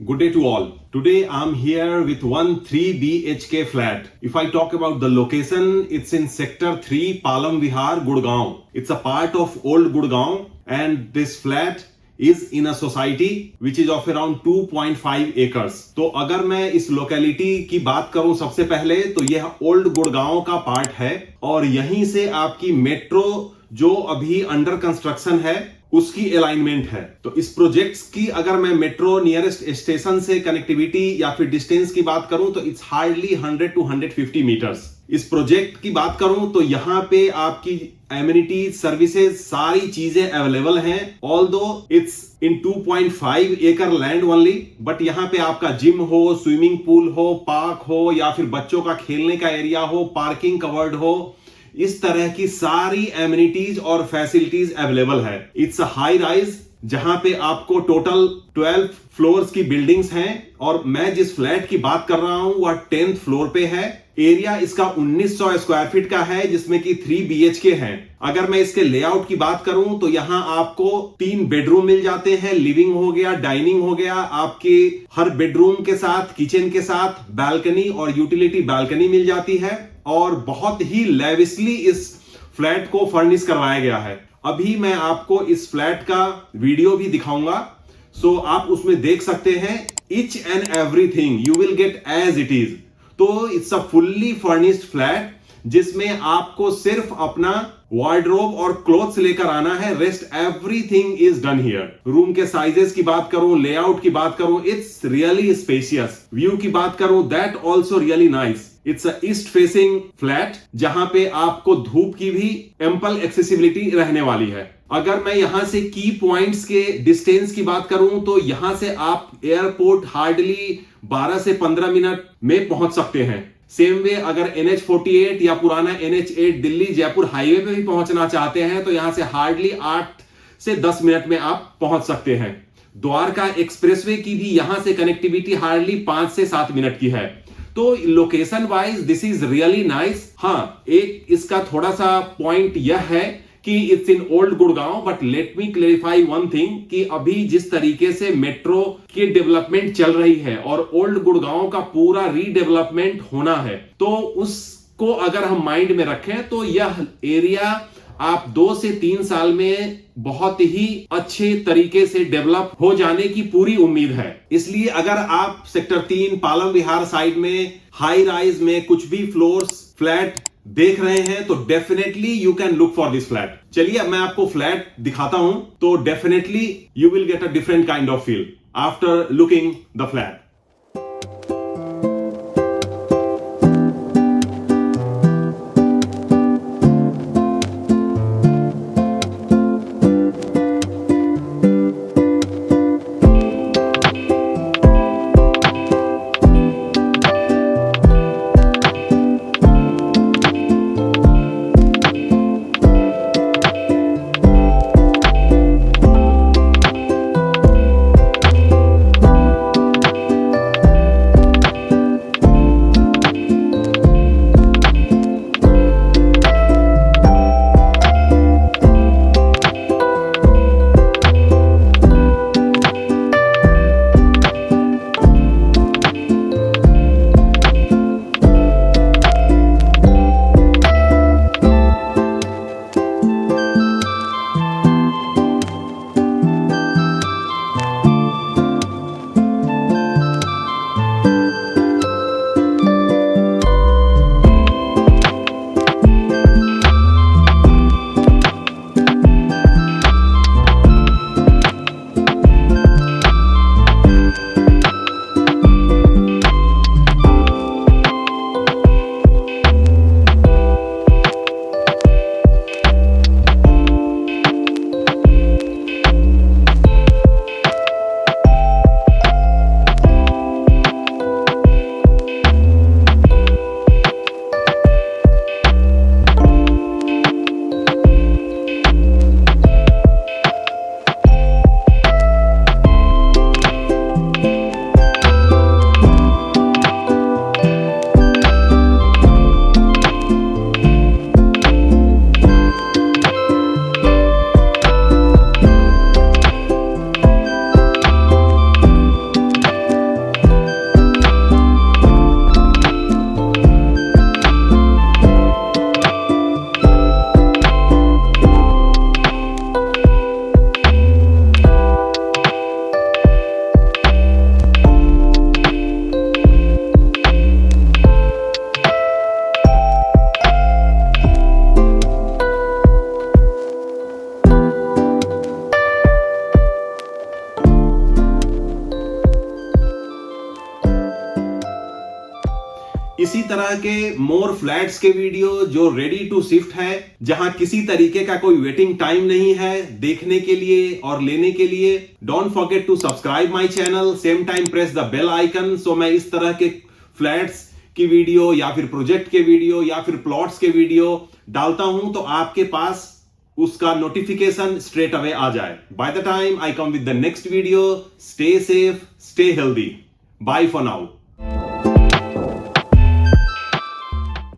Good day to all. Today I'm here with one 3 BHK flat. If I talk about the location, it's in Sector 3, Palam Vihar, Gurgaon. It's a part of Old Gurgaon and this flat is in a society which is of around 2.5 acres. तो अगर मैं इस locality की बात करूं सबसे पहले तो यह ओल्ड गुड़गांव का पार्ट है और यहीं से आपकी मेट्रो जो अभी अंडर कंस्ट्रक्शन है उसकी अलाइनमेंट है। तो इस प्रोजेक्ट्स की अगर मैं मेट्रो नियरेस्ट स्टेशन से कनेक्टिविटी या फिर डिस्टेंस की बात करूं तो इट्स हार्डली 100 to 150 मीटर्स। इस प्रोजेक्ट की बात करूं तो यहाँ पे आपकी एमिनिटीज सर्विसेज सारी चीजें अवेलेबल हैं। ऑल्दो इट्स इन 2.5 एकड़ लैंड ओनली, बट यहाँ पे आपका जिम हो, स्विमिंग पूल हो, पार्क हो या फिर बच्चों का खेलने का एरिया हो, पार्किंग कवर्ड हो, इस तरह की सारी एमिनिटीज और फैसिलिटीज अवेलेबल है। इट्स अ हाई राइज जहां पे आपको टोटल 12 फ्लोर्स की बिल्डिंग्स हैं और मैं जिस फ्लैट की बात कर रहा हूं वह 10th फ्लोर पे है। एरिया इसका 1900 स्क्वायर फीट का है जिसमें कि 3 BHK है। अगर मैं इसके लेआउट की बात करूं तो यहां आपको 3 बेडरूम मिल जाते हैं, लिविंग हो गया, डाइनिंग हो गया, आपके हर बेडरूम के साथ किचन के साथ बालकनी और यूटिलिटी बालकनी मिल जाती है और बहुत ही लेविशली इस फ्लैट को फर्निश करवाया गया है। अभी मैं आपको इस फ्लैट का वीडियो भी दिखाऊंगा, सो आप उसमें देख सकते हैं each and everything you will get as it is. तो it's a fully furnished flat जिसमें आपको सिर्फ अपना वार्डरोब और क्लोथ्स लेकर आना है, rest everything is done here. Room के साइजेस की बात करूं, लेआउट की बात करूं, इट्स रियली स्पेशियस। व्यू की बात करूं, that also really nice. It's a east facing flat जहां पे आपको धूप की भी एम्पल एक्सेसिबिलिटी रहने वाली है। अगर मैं यहां से की पॉइंट्स के डिस्टेंस की बात करूं तो यहां से आप एयरपोर्ट हार्डली 12 से 15 मिनट में पहुंच सकते हैं। सेम वे अगर NH48 या पुराना NH8 दिल्ली जयपुर हाईवे पे भी पहुंचना चाहते हैं तो यहां से हार्डली 8 से 10 मिनट में आप पहुंच सकते हैं। द्वारका एक्सप्रेसवे की भी यहां से कनेक्टिविटी हार्डली 5 से 7 मिनट की है। तो location wise this is really nice. हाँ, एक इसका थोड़ा सा पॉइंट यह है कि it's in old Gurgaon, but let me clarify one thing कि अभी जिस तरीके से मेट्रो की डेवलपमेंट चल रही है और ओल्ड गुड़गांव का पूरा रीडेवलपमेंट होना है, तो उसको अगर हम माइंड में रखें तो यह एरिया आप 2 से 3 साल में बहुत ही अच्छे तरीके से डेवलप हो जाने की पूरी उम्मीद है। इसलिए अगर आप सेक्टर 3 पालम विहार साइड में हाई राइज में कुछ भी फ्लोर्स फ्लैट देख रहे हैं तो definitely you can look for this flat. चलिए मैं आपको फ्लैट दिखाता हूं तो definitely you will get a different kind of feel after looking the flat. इसी तरह के मोर फ्लैट्स के वीडियो जो रेडी टू शिफ्ट है, जहां किसी तरीके का कोई वेटिंग टाइम नहीं है देखने के लिए और लेने के लिए, don't forget to subscribe my channel, same time press the bell icon. So मैं इस तरह के फ्लैट्स की वीडियो या फिर प्रोजेक्ट के वीडियो या फिर प्लॉट्स के वीडियो डालता हूं तो आपके पास उसका नोटिफिकेशन स्ट्रेट अवे आ जाए। By the time I come with the next video, stay safe, stay healthy, bye for now.